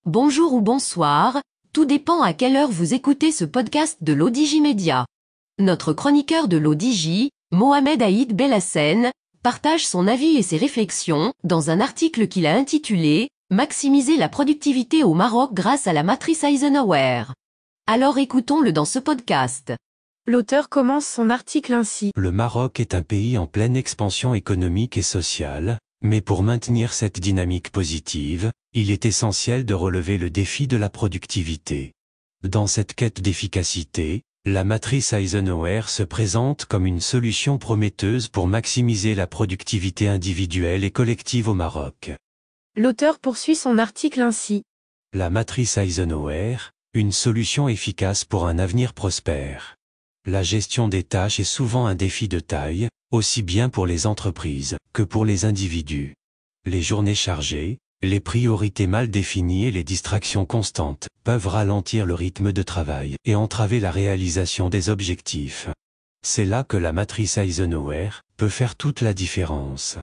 Bonjour ou bonsoir, tout dépend à quelle heure vous écoutez ce podcast de l'ODJ Média. Notre chroniqueur de l'ODJ, Mohamed Aïd Belhassen, partage son avis et ses réflexions dans un article qu'il a intitulé « Maximiser la productivité au Maroc grâce à la matrice Eisenhower ». Alors écoutons-le dans ce podcast. L'auteur commence son article ainsi. Le Maroc est un pays en pleine expansion économique et sociale, mais pour maintenir cette dynamique positive, il est essentiel de relever le défi de la productivité. Dans cette quête d'efficacité, la matrice Eisenhower se présente comme une solution prometteuse pour maximiser la productivité individuelle et collective au Maroc. L'auteur poursuit son article ainsi. La matrice Eisenhower, une solution efficace pour un avenir prospère. La gestion des tâches est souvent un défi de taille, aussi bien pour les entreprises que pour les individus. Les journées chargées, les priorités mal définies et les distractions constantes peuvent ralentir le rythme de travail et entraver la réalisation des objectifs. C'est là que la matrice Eisenhower peut faire toute la différence.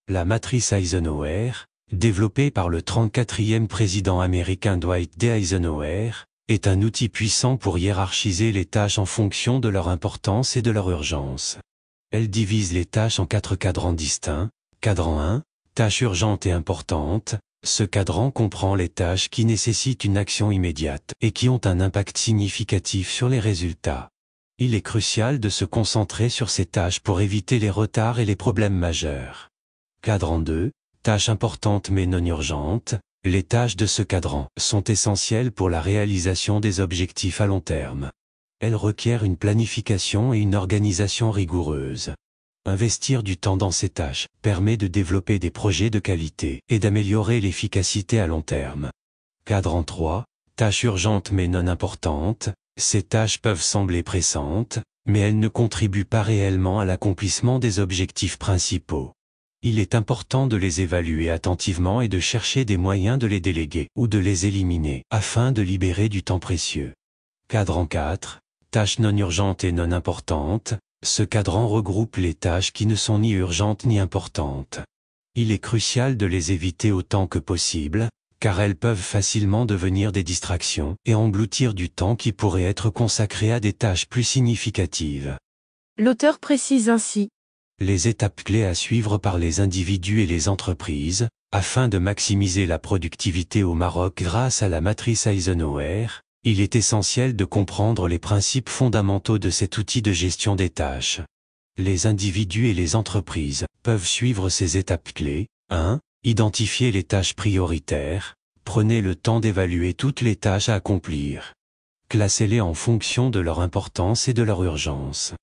La matrice Eisenhower, développée par le 34e président américain Dwight D. Eisenhower, est un outil puissant pour hiérarchiser les tâches en fonction de leur importance et de leur urgence. Elle divise les tâches en 4 cadrans distincts. Cadran 1, tâches urgentes et importantes. Ce cadran comprend les tâches qui nécessitent une action immédiate et qui ont un impact significatif sur les résultats. Il est crucial de se concentrer sur ces tâches pour éviter les retards et les problèmes majeurs. Cadran 2, tâches importantes mais non urgentes. Les tâches de ce cadran sont essentielles pour la réalisation des objectifs à long terme. Elles requièrent une planification et une organisation rigoureuse. Investir du temps dans ces tâches permet de développer des projets de qualité et d'améliorer l'efficacité à long terme. Cadran 3, tâches urgentes mais non importantes. Ces tâches peuvent sembler pressantes, mais elles ne contribuent pas réellement à l'accomplissement des objectifs principaux. Il est important de les évaluer attentivement et de chercher des moyens de les déléguer ou de les éliminer afin de libérer du temps précieux. Cadran 4, tâches non urgentes et non importantes. Ce cadran regroupe les tâches qui ne sont ni urgentes ni importantes. Il est crucial de les éviter autant que possible, car elles peuvent facilement devenir des distractions et engloutir du temps qui pourrait être consacré à des tâches plus significatives. L'auteur précise ainsi. Les étapes clés à suivre par les individus et les entreprises, afin de maximiser la productivité au Maroc grâce à la matrice Eisenhower, il est essentiel de comprendre les principes fondamentaux de cet outil de gestion des tâches. Les individus et les entreprises peuvent suivre ces étapes clés. 1. Identifier les tâches prioritaires. Prenez le temps d'évaluer toutes les tâches à accomplir. Classez-les en fonction de leur importance et de leur urgence.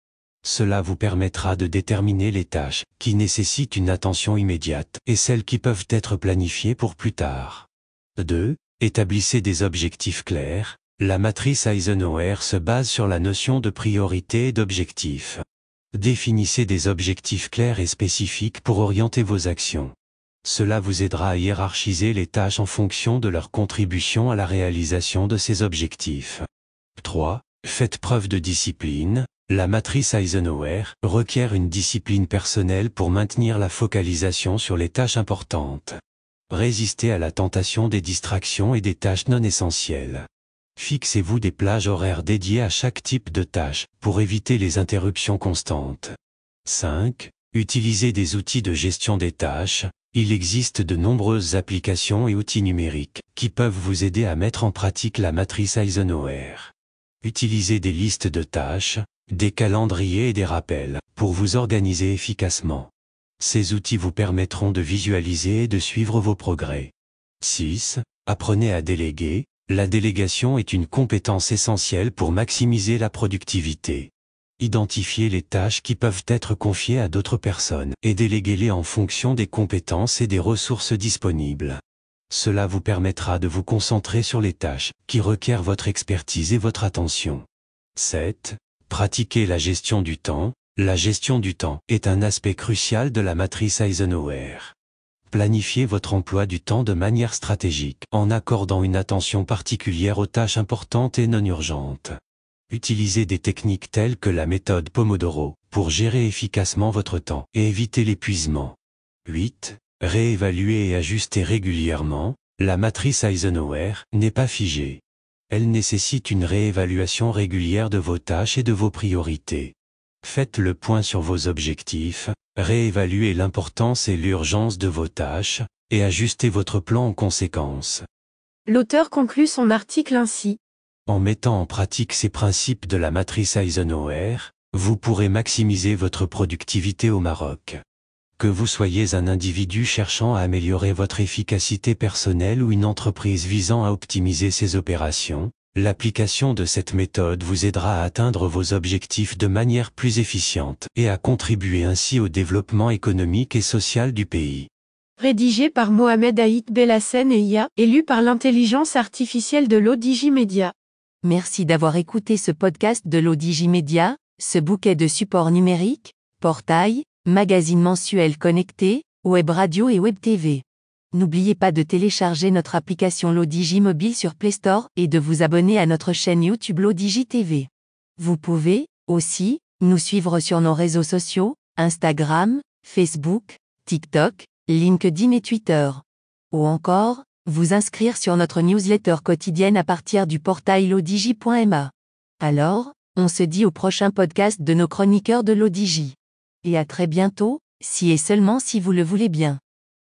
Cela vous permettra de déterminer les tâches qui nécessitent une attention immédiate et celles qui peuvent être planifiées pour plus tard. 2. Établissez des objectifs clairs. La matrice Eisenhower se base sur la notion de priorité et d'objectif. Définissez des objectifs clairs et spécifiques pour orienter vos actions. Cela vous aidera à hiérarchiser les tâches en fonction de leur contribution à la réalisation de ces objectifs. 3. Faites preuve de discipline. La matrice Eisenhower requiert une discipline personnelle pour maintenir la focalisation sur les tâches importantes. Résistez à la tentation des distractions et des tâches non essentielles. Fixez-vous des plages horaires dédiées à chaque type de tâche pour éviter les interruptions constantes. 5. Utilisez des outils de gestion des tâches. Il existe de nombreuses applications et outils numériques qui peuvent vous aider à mettre en pratique la matrice Eisenhower. Utilisez des listes de tâches, des calendriers et des rappels pour vous organiser efficacement. Ces outils vous permettront de visualiser et de suivre vos progrès. 6. Apprenez à déléguer. La délégation est une compétence essentielle pour maximiser la productivité. Identifiez les tâches qui peuvent être confiées à d'autres personnes et déléguez-les en fonction des compétences et des ressources disponibles. Cela vous permettra de vous concentrer sur les tâches qui requièrent votre expertise et votre attention. 7. Pratiquez la gestion du temps. La gestion du temps est un aspect crucial de la matrice Eisenhower. Planifiez votre emploi du temps de manière stratégique en accordant une attention particulière aux tâches importantes et non urgentes. Utilisez des techniques telles que la méthode Pomodoro pour gérer efficacement votre temps et éviter l'épuisement. 8. Réévaluer et ajuster régulièrement. La matrice Eisenhower n'est pas figée. Elle nécessite une réévaluation régulière de vos tâches et de vos priorités. Faites le point sur vos objectifs, réévaluez l'importance et l'urgence de vos tâches, et ajustez votre plan en conséquence. L'auteur conclut son article ainsi. En mettant en pratique ces principes de la matrice Eisenhower, vous pourrez maximiser votre productivité au Maroc. Que vous soyez un individu cherchant à améliorer votre efficacité personnelle ou une entreprise visant à optimiser ses opérations, l'application de cette méthode vous aidera à atteindre vos objectifs de manière plus efficiente et à contribuer ainsi au développement économique et social du pays. Rédigé par Mohamed Aït Bellassène et IA, élu par l'intelligence artificielle de l'ODJ Media. Merci d'avoir écouté ce podcast de l'ODJ Media, ce bouquet de supports numériques, portail, magazine mensuel connecté, web radio et web TV. N'oubliez pas de télécharger notre application l'ODJ Mobile sur Play Store et de vous abonner à notre chaîne YouTube l'ODJ TV. Vous pouvez, aussi, nous suivre sur nos réseaux sociaux, Instagram, Facebook, TikTok, LinkedIn et Twitter. Ou encore, vous inscrire sur notre newsletter quotidienne à partir du portail lodj.ma. Alors, on se dit au prochain podcast de nos chroniqueurs de l'ODJ. Et à très bientôt, si et seulement si vous le voulez bien.